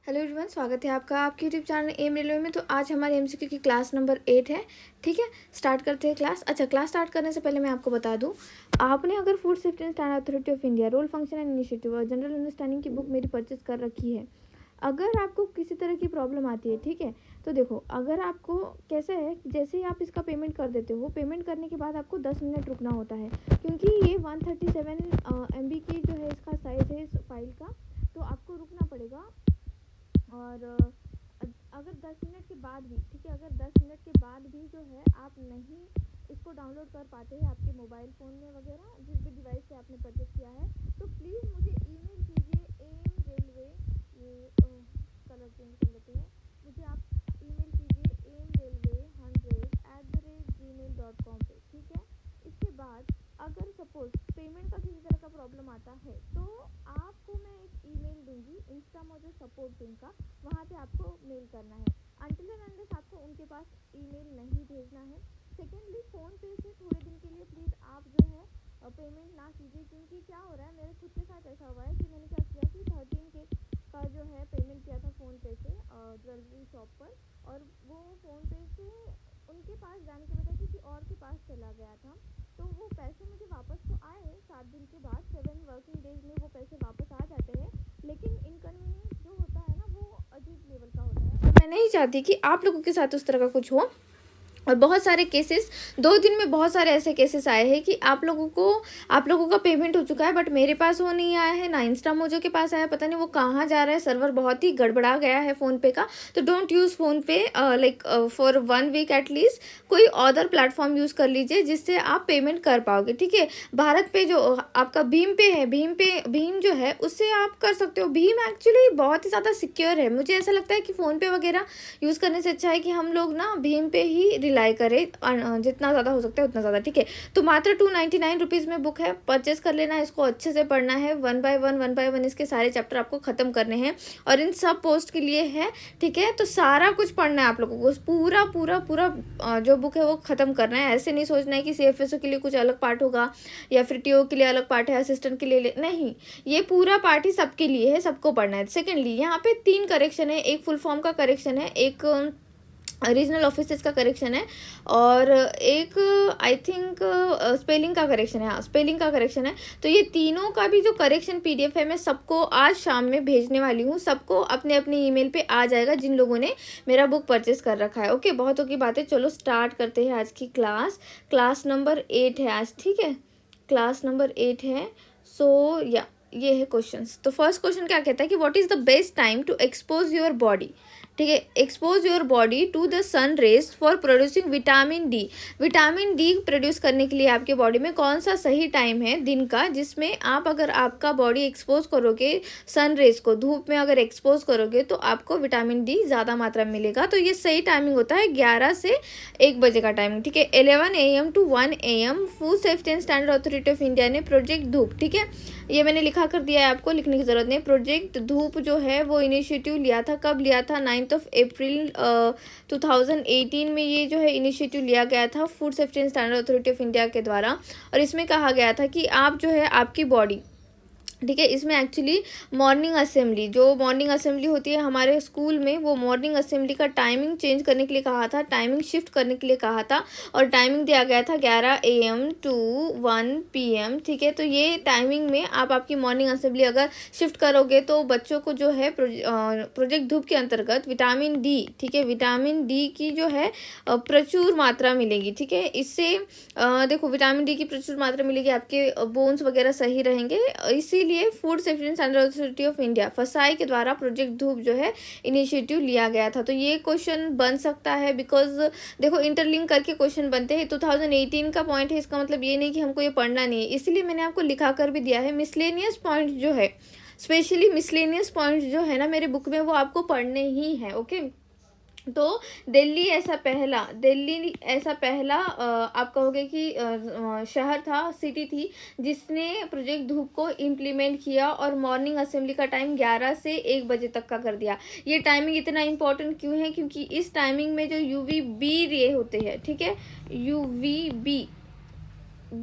Hello everyone, स्वागत है आपका आपके यूट्यूब चैनल एम रेलवे में। तो आज हमारे एमसीक्यू की क्लास नंबर 8 है। ठीक है, स्टार्ट करते हैं क्लास। अच्छा, क्लास स्टार्ट करने से पहले मैं आपको बता दूं, आपने अगर food safety and standard authority of India role function and initiative और जनरल अंडरस्टैंडिंग की बुक मेरी परचेज कर रखी है। अगर आपको किसी तरह की प्रॉब्लम आती है, ठीक है, तो देखो, अगर आपको कैसे है, जैसे ही आप इसका पेमेंट कर देते हो, पेमेंट करने के बाद आपको 10 मिनट रुकना होता है, क्योंकि ये 137 MB की जो है इसका साइज़ है इस फाइल का, तो आपको रुकना पड़ेगा। और अगर 10 मिनट के बाद भी, ठीक है, अगर 10 मिनट के बाद भी जो है आप नहीं इसको डाउनलोड कर पाते हैं आपके मोबाइल फ़ोन में वगैरह जिस भी डिवाइस से आपने परचेज किया है, तो प्लीज़ मुझे ईमेल कीजिए एम रेलवे, ये कलर चेंज कर लेते हैं, मुझे आप ईमेल कीजिए amrailway100@gmail.com पे। ठीक है, इसके बाद अगर सपोज पेमेंट का किसी तरह का प्रॉब्लम आता है तो आपको मैं एक ईमेल दूंगी इंस्टामोजो सपोर्ट टीम का, वहाँ पे आपको मेल करना है। अनटिल एंड अनलेस आपको उनके पास ईमेल नहीं भेजना है। सेकेंडली, फ़ोन पे से थोड़े दिन के लिए प्लीज़ आप जो है पेमेंट ना कीजिए, क्योंकि क्या हो रहा है, मेरे खुद के साथ ऐसा हुआ है कि मैंने क्या किया कि 13K का जो है पेमेंट किया था फ़ोन पे से ज्वेलरी शॉप पर, और वो फ़ोन पे से उनके पास जाने के बजाय किसी और के पास चला गया था। तो वो पैसे मुझे वापस तो आए 7 दिन के बाद, 7 वर्किंग डेज में वो पैसे वापस आ जाते हैं, लेकिन इनकन्वीनियंस जो होता है ना, वो अजीब लेवल का होता है। और मैं नहीं चाहती कि आप लोगों के साथ उस तरह का कुछ हो। और बहुत सारे केसेस 2 दिन में बहुत सारे ऐसे केसेस आए हैं कि आप लोगों का पेमेंट हो चुका है, बट मेरे पास वो नहीं आया है, ना इंस्टामोजो के पास आया, पता नहीं वो कहाँ जा रहा है, सर्वर बहुत ही गड़बड़ा गया है फ़ोनपे का। तो don't use PhonePe, like for 1 week at least कोई अदर प्लेटफॉर्म यूज़ कर लीजिए जिससे आप पेमेंट कर पाओगे। ठीक है, भारत पे जो आपका भीम पे है, भीम जो है उससे आप कर सकते हो। भीम एक्चुअली बहुत ही ज़्यादा सिक्योर है। मुझे ऐसा लगता है कि फ़ोनपे वगैरह यूज़ करने से अच्छा है कि हम लोग ना भीम पे ही रिलाई करें, जितना ज़्यादा हो सकता है उतना ज़्यादा। ठीक है, तो मात्र 299 रुपीज़ में बुक है, परचेस कर लेना है। इसको अच्छे से पढ़ना है, वन बाय वन इसके सारे चैप्टर आपको ख़त्म करने हैं, और इन सब पोस्ट के लिए है। ठीक है, तो सारा कुछ पढ़ना है आप लोगों को, पूरा पूरा पूरा जो बुक है वो ख़त्म करना है। ऐसे नहीं सोचना है कि CFSO के लिए कुछ अलग पार्ट होगा या फिर TO के लिए अलग पार्ट है, असिस्टेंट के लिए नहीं, ये पूरा पार्ट ही सबके लिए है, सबको पढ़ना है। सेकेंडली, यहाँ पे 3 करेक्शन है, एक फुल फॉर्म का करेक्शन है, एक रीजनल ऑफिसर्स का करेक्शन है, और एक आई थिंक स्पेलिंग का करेक्शन है। हाँ, स्पेलिंग का करेक्शन है। तो ये तीनों का भी जो करेक्शन PDF है, मैं सबको आज शाम में भेजने वाली हूँ। सबको अपने अपने ईमेल पे आ जाएगा जिन लोगों ने मेरा बुक परचेस कर रखा है। ओके, बहुतों की बातें, चलो स्टार्ट करते हैं आज की क्लास। क्लास नंबर 8 है आज। ठीक है, क्लास नंबर 8 है। सो या ये है क्वेश्चंस। तो फर्स्ट क्वेश्चन क्या कहता है कि what is the best time to expose your body. ठीक है, expose your body to the sun rays for producing vitamin D. Vitamin D produce करने के लिए आपके बॉडी में कौन सा सही टाइम है दिन का, जिसमें आप अगर आपका बॉडी एक्सपोज करोगे सन रेज को, धूप में अगर एक्सपोज करोगे तो आपको विटामिन डी ज़्यादा मात्रा में मिलेगा। तो ये सही टाइमिंग होता है 11 से 1 बजे का टाइमिंग। ठीक है, 11 AM to 1 AM food safety and standard authority of India ने प्रोजेक्ट धूप, ठीक है, ये मैंने लिखा कर दिया है, आपको लिखने की ज़रूरत नहीं। प्रोजेक्ट धूप जो है वो इनिशिएटिव लिया था, कब लिया था, 9 अप्रैल 2018 में ये जो है इनिशिएटिव लिया गया था food safety and standard authority of India के द्वारा। और इसमें कहा गया था कि आप जो है आपकी बॉडी, ठीक है, इसमें एक्चुअली मॉर्निंग असेंबली होती है हमारे स्कूल में, वो मॉर्निंग असेंबली का टाइमिंग चेंज करने के लिए कहा था, टाइमिंग शिफ्ट करने के लिए कहा था, और टाइमिंग दिया गया था 11 AM to 1 PM। ठीक है, तो ये टाइमिंग में आप आपकी मॉर्निंग असेंबली अगर शिफ्ट करोगे तो बच्चों को जो है प्रोजेक्ट धूप के अंतर्गत विटामिन डी, ठीक है, विटामिन डी की जो है प्रचुर मात्रा मिलेगी। ठीक है, इससे देखो, विटामिन डी की प्रचुर मात्रा मिलेगी, आपके बोन्स वगैरह सही रहेंगे। इसीलिए food safety and standard authority of India फसाई के द्वारा प्रोजेक्ट धूप जो है इनिशिएटिव लिया गया था। तो ये क्वेश्चन बन सकता है, बिकॉज देखो इंटरलिंक करके क्वेश्चन बनते हैं। 2018 का पॉइंट है, इसका मतलब ये नहीं कि हमको ये पढ़ना नहीं है, इसीलिए मैंने आपको लिखा कर भी दिया है। मिसलेनियस पॉइंट जो है, स्पेशली मिसलेनियस पॉइंट जो है ना मेरे बुक में, वो आपको पढ़ने ही है। ओके, तो दिल्ली ऐसा पहला आप कहोगे कि शहर था, सिटी थी, जिसने प्रोजेक्ट धूप को इम्प्लीमेंट किया और मॉर्निंग असेंबली का टाइम 11 से 1 बजे तक का कर दिया। ये टाइमिंग इतना इम्पोर्टेंट क्यों है, क्योंकि इस टाइमिंग में जो UVB रे होते हैं, ठीक है, UVB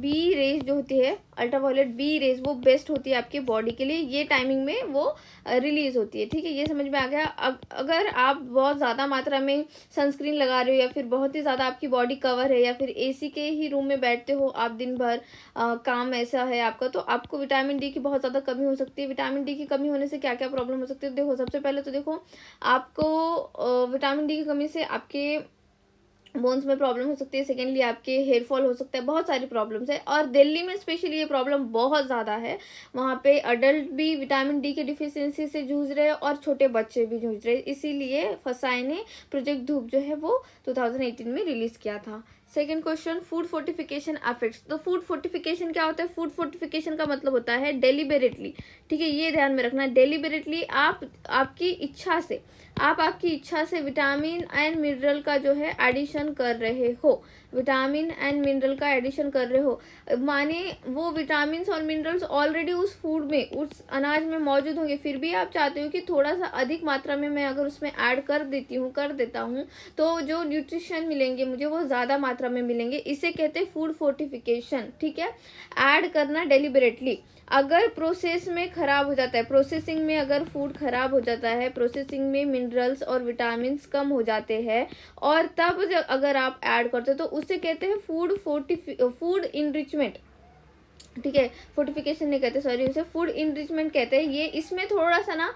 बी रेज जो होती है, अल्ट्रावायलेट बी रेज, वो बेस्ट होती है आपके बॉडी के लिए, ये टाइमिंग में वो रिलीज होती है, ठीक है। ये समझ में आ गया। अगर आप बहुत ज़्यादा मात्रा में सनस्क्रीन लगा रहे हो या फिर बहुत ही ज़्यादा आपकी बॉडी कवर है या फिर एसी के ही रूम में बैठते हो आप दिन भर, काम ऐसा है आपका, तो आपको विटामिन डी की बहुत ज़्यादा कमी हो सकती है। विटामिन डी की कमी होने से क्या क्या प्रॉब्लम हो सकती है, देखो सबसे पहले तो देखो आपको विटामिन डी की कमी से आपके बोन्स में प्रॉब्लम हो सकती है। सेकेंडली आपके हेयर फॉल हो सकता है, बहुत सारी प्रॉब्लम्स है। और दिल्ली में स्पेशली ये प्रॉब्लम बहुत ज़्यादा है, वहाँ पे अडल्ट भी विटामिन डी के डिफिशियंसी से जूझ रहे हैं और छोटे बच्चे भी जूझ रहे हैं। इसीलिए फसाई ने प्रोजेक्ट धूप जो है वो 2018 में रिलीज़ किया था। Second question, food fortification effects. तो फूड फोर्टिफिकेशन क्या होता है? फूड फोर्टिफिकेशन का मतलब होता है डेलिबरेटली, ठीक है, ये ध्यान में रखना। डेलिबरेटली आप आपकी इच्छा से विटामिन एंड मिनरल का जो है एडिशन कर रहे हो, विटामिन एंड मिनरल का एडिशन कर रहे हो, माने वो विटामिन और मिनरल्स ऑलरेडी उस फूड में, उस अनाज में मौजूद होंगे, फिर भी आप चाहते हो कि थोड़ा सा अधिक मात्रा में मैं अगर उसमें ऐड कर देता हूँ तो जो न्यूट्रिशन मिलेंगे मुझे वो ज़्यादा मात्रा में मिलेंगे। इसे कहते हैं फूड फोर्टिफिकेशन, ठीक है। ऐड करना डेलिबरेटली। अगर प्रोसेस में ख़राब हो जाता है, प्रोसेसिंग में अगर फूड ख़राब हो जाता है, प्रोसेसिंग में मिनरल्स और विटामिन कम हो जाते हैं और तब अगर आप ऐड करते हो तो उसे कहते हैं फूड इनरिचमेंट, ठीक है। फोर्टिफिकेशन नहीं कहते, सॉरी, उसे फूड इनरिचमेंट कहते हैं। ये इसमें थोड़ा सा ना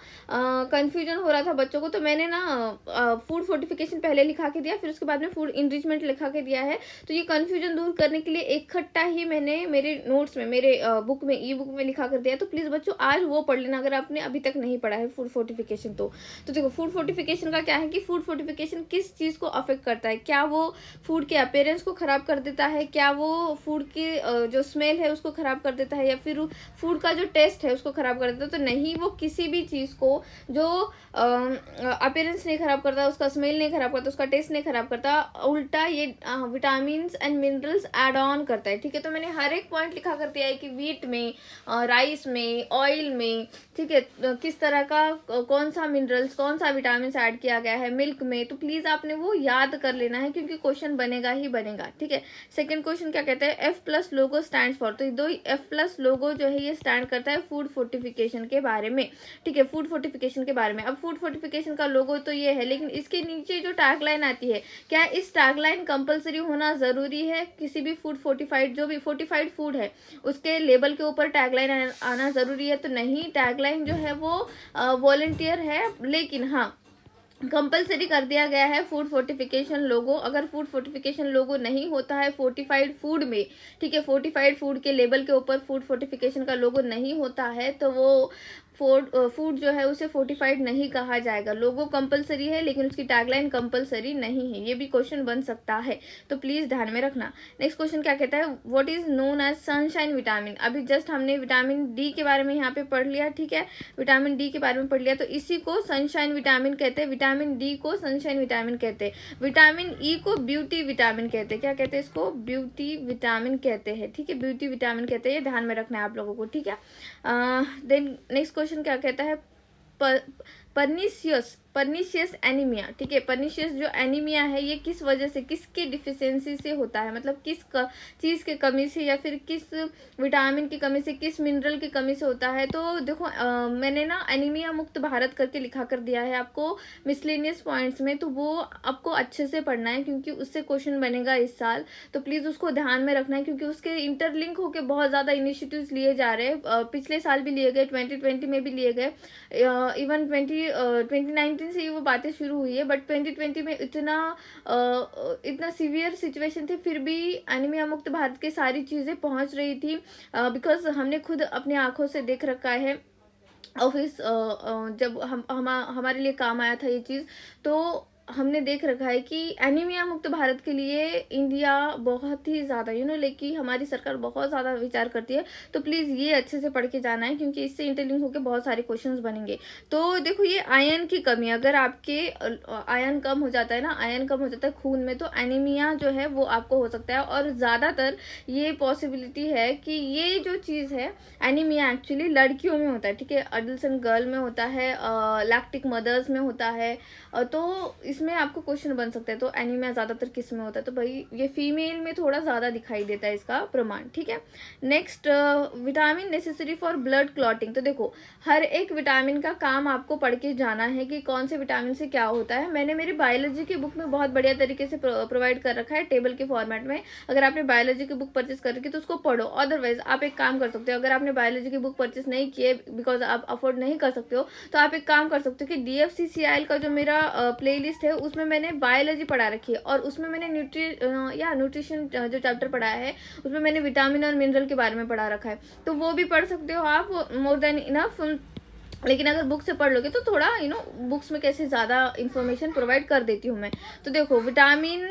कंफ्यूजन हो रहा था बच्चों को, तो मैंने ना फूड फोर्टिफिकेशन पहले लिखा के दिया, फिर उसके बाद में फूड इनरिचमेंट लिखा के दिया है। तो ये कंफ्यूजन दूर करने के लिए इकट्ठा ही मैंने मेरे नोट्स में, मेरे बुक में, ई बुक में लिखा कर दिया। तो प्लीज़ बच्चों आज वो पढ़ लेना अगर आपने अभी तक नहीं पढ़ा है फूड फोर्टिफिकेशन। तो देखो फूड फोर्टिफिकेशन का क्या है कि फूड फोर्टिफिकेशन किस चीज़ को अफेक्ट करता है, क्या वो फूड के अपीयरेंस को ख़राब कर देता है, क्या वो फूड की जो स्मेल है उसको ख़राब कर देता है, या फिर फूड का जो टेस्ट है उसको खराब कर देता है। तो नहीं, वो किसी भी चीज़ को जो अपीयरेंस नहीं खराब करता, उसका स्मेल नहीं खराब करता, उसका टेस्ट नहीं खराब करता, उल्टा ये vitamin and minerals add on करता है, ठीक है। तो मैंने हर एक पॉइंट लिखा कर दिया है कि वीट में, राइस में, ऑयल में, ठीक है, किस तरह का कौन सा मिनरल्स, कौन सा विटामिन ऐड किया गया है, मिल्क में। तो प्लीज़ आपने वो याद कर लेना है क्योंकि क्वेश्चन बनेगा ही बनेगा, ठीक है। सेकेंड क्वेश्चन क्या कहता है? F+ logo stand for. तो दो F+ लोगो जो है ये स्टैंड करता है फूड फोर्टिफिकेशन के बारे में, ठीक है, फूड फोर्टिफिकेशन के बारे में। अब फूड फोर्टिफिकेशन का लोगो तो ये है, लेकिन इसके नीचे जो टैगलाइन आती है, क्या इस टैगलाइन कंपलसरी होना ज़रूरी है? किसी भी फूड फोर्टिफाइड, जो भी फोर्टिफाइड फूड है उसके लेबल के ऊपर टैगलाइन आना ज़रूरी है? तो नहीं, टैगलाइन जो है वो वॉलंटियर है, लेकिन हाँ कंपलसरी कर दिया गया है फूड फोर्टिफिकेशन लोगो। अगर फूड फोर्टिफिकेशन लोगो नहीं होता है फोर्टिफाइड फूड में, ठीक है, फोर्टिफाइड फूड के लेबल के ऊपर फूड फोर्टिफिकेशन का लोगो नहीं होता है तो वो फूड जो है उसे फोर्टिफाइड नहीं कहा जाएगा। लोगो कंपलसरी है लेकिन उसकी टैगलाइन कंपलसरी नहीं है, ये भी क्वेश्चन बन सकता है, तो प्लीज़ ध्यान में रखना। नेक्स्ट क्वेश्चन क्या कहता है? What is known as sunshine vitamin. अभी जस्ट हमने विटामिन डी के बारे में यहाँ पे पढ़ लिया, ठीक है, विटामिन डी के बारे में पढ़ लिया, तो इसी को सनशाइन विटामिन कहते हैं। विटामिन डी को सनशाइन विटामिन कहते हैं। विटामिन ई को ब्यूटी विटामिन कहते हैं। क्या कहते हैं इसको? ब्यूटी विटामिन कहते हैं, ठीक है, ब्यूटी विटामिन कहते हैं। ये ध्यान में रखना है आप लोगों को, ठीक है। देन नेक्स्ट क्वेश्चन क्या कहता है? पर्नीशियस एनीमिया, ठीक है, पर्नीशियस जो एनीमिया है ये किस वजह से, किसकी डिफिशियंसी से होता है, मतलब किस चीज़ की कमी से या फिर किस विटामिन की कमी से, किस मिनरल की कमी से होता है? तो देखो मैंने ना एनीमिया मुक्त भारत करके लिखा कर दिया है आपको मिसलेनियस पॉइंट्स में, तो वो आपको अच्छे से पढ़ना है क्योंकि उससे क्वेश्चन बनेगा इस साल। तो प्लीज़ उसको ध्यान में रखना है क्योंकि उसके इंटरलिंक होकर बहुत ज़्यादा इनिशिएटिव्स लिए जा रहे हैं। पिछले साल भी लिए गए, 2020 में भी लिए गए, इवन 2019 से ही वो बातें शुरू हुई है, बट 2020 में इतना सीवियर सिचुएशन थी, फिर भी एनीमिया मुक्त भारत के सारी चीज़ें पहुंच रही थी, बिकॉज हमने खुद अपनी आंखों से देख रखा है। ऑफिस जब हमारे लिए काम आया था ये चीज़, तो हमने देख रखा है कि एनीमिया मुक्त भारत के लिए इंडिया बहुत ही ज़्यादा लेकिन हमारी सरकार बहुत ज़्यादा विचार करती है। तो प्लीज़ ये अच्छे से पढ़ के जाना है क्योंकि इससे इंटरलिंक होकर बहुत सारे क्वेश्चंस बनेंगे। तो देखो ये आयरन की कमी, अगर आपके आयरन कम हो जाता है ना, आयरन कम हो जाता है खून में, तो एनीमिया जो है वो आपको हो सकता है। और ज़्यादातर ये पॉसिबिलिटी है कि ये जो चीज़ है एनीमिया एक्चुअली लड़कियों में होता है, ठीक है, अडल्ट गर्ल में होता है, लैक्टिक मदर्स में होता है। तो इसमें आपको क्वेश्चन बन सकता है। तो एनीमिया ज़्यादातर किस में होता है, तो भाई ये फीमेल में थोड़ा ज़्यादा दिखाई देता है इसका प्रमाण, ठीक है। Next, vitamin necessary for blood clotting. तो देखो हर एक विटामिन का काम आपको पढ़ के जाना है कि कौन से विटामिन से क्या होता है। मैंने मेरी बायोलॉजी की बुक में बहुत बढ़िया तरीके से प्रोवाइड कर रखा है टेबल के फॉर्मेट में। अगर आपने बायोलॉजी की बुक परचेस कर रखी तो उसको पढ़ो। अदरवाइज आप एक काम कर सकते हो, अगर आपने बायोलॉजी की बुक परचेस नहीं की है बिकॉज आप अफोर्ड नहीं कर सकते हो, तो आप एक काम कर सकते हो कि DFCCIL का जो मेरा प्लेलिस्ट है उसमें मैंने बायोलॉजी पढ़ा रखी है, और उसमें मैंने न्यूट्रिशन जो चैप्टर पढ़ाया है उसमें मैंने विटामिन और मिनरल के बारे में पढ़ा रखा है, तो वो भी पढ़ सकते हो आप, मोर देन इनफ। लेकिन अगर बुक से पढ़ लोगे तो थोड़ा बुक्स में कैसे ज़्यादा इन्फॉर्मेशन प्रोवाइड कर देती हूँ मैं। तो देखो विटामिन,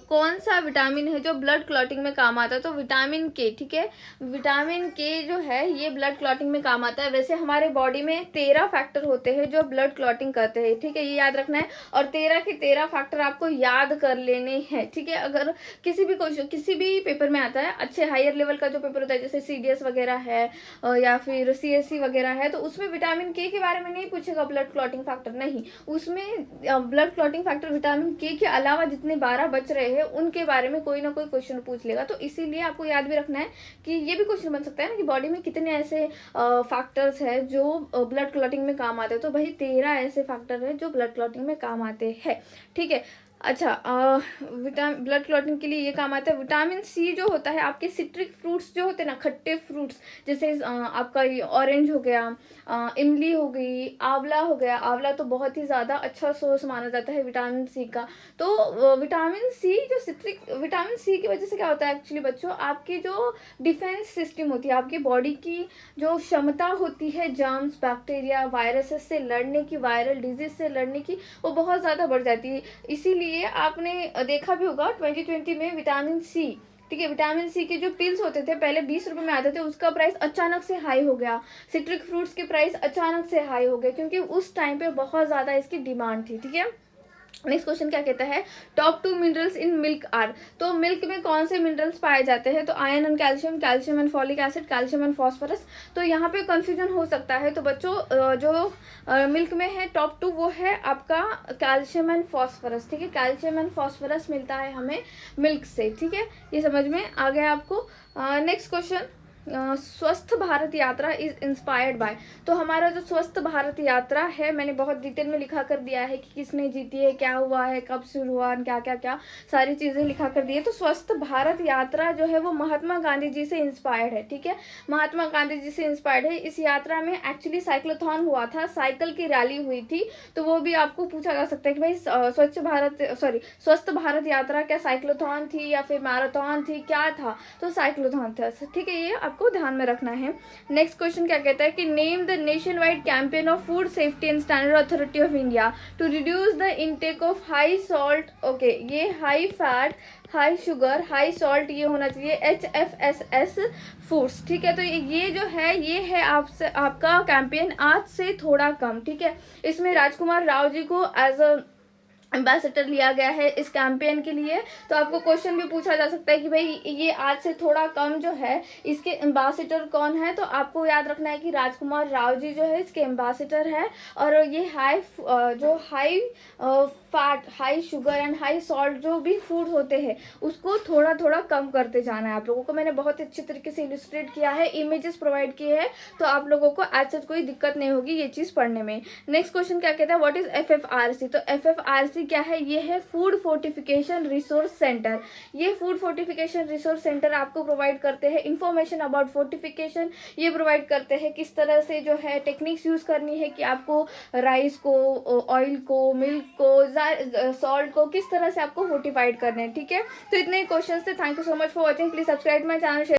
कौन सा विटामिन है जो ब्लड क्लॉटिंग में काम आता है, तो विटामिन के, ठीक है। विटामिन के जो है ये ब्लड क्लॉटिंग में काम आता है। वैसे हमारे बॉडी में 13 फैक्टर होते हैं जो ब्लड क्लॉटिंग करते हैं, ठीक है, ये याद रखना है। और 13 के 13 फैक्टर आपको याद कर लेने हैं, ठीक है। अगर किसी भी पेपर में आता है, अच्छे हायर लेवल का जो पेपर होता है जैसे CDS वगैरह है या फिर CSC वगैरह है, तो उसमें विटामिन के बारे में नहीं पूछेगा ब्लड क्लॉटिंग फैक्टर, नहीं। उसमें ब्लड क्लॉटिंग फैक्टर विटामिन के अलावा जितने 12 बच रहे हैं उनके बारे में कोई ना कोई क्वेश्चन पूछ लेगा। तो इसीलिए आपको याद भी रखना है कि ये भी क्वेश्चन बन सकता है ना कि बॉडी में कितने ऐसे फैक्टर्स है जो ब्लड क्लॉटिंग में काम आते हैं। तो भाई 13 ऐसे फैक्टर है जो ब्लड क्लॉटिंग में काम आते हैं, ठीक है। अच्छा, ब्लड क्लॉटिंग के लिए ये काम आता है। विटामिन सी जो होता है आपके सिट्रिक फ्रूट्स जो होते हैं ना, खट्टे फ्रूट्स, जैसे आपका ये ऑरेंज हो गया, इमली हो गई, आंवला हो गया। आंवला तो बहुत ही ज़्यादा अच्छा सोर्स माना जाता है विटामिन सी का। तो विटामिन सी की वजह से क्या होता है एक्चुअली बच्चों, आपकी जो डिफेंस सिस्टम होती है, आपकी बॉडी की जो क्षमता होती है जर्म्स, बैक्टीरिया, वायरसेस से लड़ने की, वायरल डिजीज से लड़ने की, वो बहुत ज़्यादा बढ़ जाती है। इसीलिए आपने देखा भी होगा 2020 में विटामिन सी, ठीक है, विटामिन सी के जो पिल्स होते थे पहले 20 रुपए में आते थे, उसका प्राइस अचानक से हाई हो गया। सिट्रिक फ्रूट्स के प्राइस अचानक से हाई हो गए क्योंकि उस टाइम पे बहुत ज़्यादा इसकी डिमांड थी, ठीक है। नेक्स्ट क्वेश्चन क्या कहता है, top 2 minerals in milk are. तो मिल्क में कौन से मिनरल्स पाए जाते हैं, तो iron and calcium, calcium and folic acid, calcium and phosphorus. तो यहाँ पे कंफ्यूजन हो सकता है। तो बच्चों जो मिल्क में है टॉप 2 वो है आपका कैल्शियम एंड फॉस्फोरस, ठीक है। कैल्शियम एंड फॉस्फोरस मिलता है हमें मिल्क से, ठीक है। ये समझ में आ गया आपको। नेक्स्ट क्वेश्चन, स्वस्थ भारत यात्रा इज इंस्पायर्ड बाय। तो हमारा जो स्वस्थ भारत यात्रा है मैंने बहुत डिटेल में लिखा कर दिया है कि किसने जीती है, क्या हुआ है, कब शुरू हुआ, क्या क्या क्या सारी चीज़ें लिखा कर दी है। तो स्वस्थ भारत यात्रा जो है वो महात्मा गांधी जी से इंस्पायर्ड है, ठीक है। महात्मा गांधी जी से इंस्पायर्ड है। इस यात्रा में एक्चुअली साइक्लोथॉन हुआ था, साइकिल की रैली हुई थी। तो वो भी आपको पूछा जा सकता है कि भाई स्वस्थ भारत यात्रा क्या साइक्लोथॉन थी या फिर मैराथन थी, क्या था, तो साइक्लोथॉन था, ठीक है। ये आपको ध्यान में रखना है। नेक्स्ट क्वेश्चन क्या कहता है कि name the nation wide campaign of food safety and standard authority of India to reduce the intake of high salt. Okay, ये high fat, high sugar, high salt ये होना चाहिए HFSS फूड्स, ठीक है। तो ये जो है ये है आपका कैंपेन आज से थोड़ा कम, ठीक है। इसमें राजकुमार राव जी को एज अ एम्बेसडर लिया गया है इस कैंपेन के लिए। तो आपको क्वेश्चन भी पूछा जा सकता है कि भाई ये आज से थोड़ा कम जो है इसके एम्बेसडर कौन है, तो आपको याद रखना है कि राजकुमार राव जी जो है इसके एम्बेसडर है। और ये high fat, high sugar and high salt जो भी फूड होते हैं उसको थोड़ा थोड़ा कम करते जाना है। आप लोगों को मैंने बहुत अच्छे तरीके से इलस्ट्रेट किया है, इमेजेस प्रोवाइड किए हैं, तो आप लोगों को एज सच कोई दिक्कत नहीं होगी ये चीज़ पढ़ने में। नेक्स्ट क्वेश्चन क्या कहता है, व्हाट इज FFRC। तो FFRC क्या है, ये है फूड फोर्टिफिकेशन रिसोर्स सेंटर। ये फूड फोर्टिफिकेशन रिसोर्स सेंटर आपको प्रोवाइड करते हैं इंफॉर्मेशन अबाउट फोर्टिफिकेशन। ये प्रोवाइड करते हैं किस तरह से जो है टेक्निक्स यूज करनी है कि आपको राइस को, ऑयल को, मिल्क को, सॉल्ट को किस तरह से आपको फोर्टिफाइड करना है, ठीक है। तो इतने क्वेश्चन थे। Thank you so much for watching. Please subscribe my channel.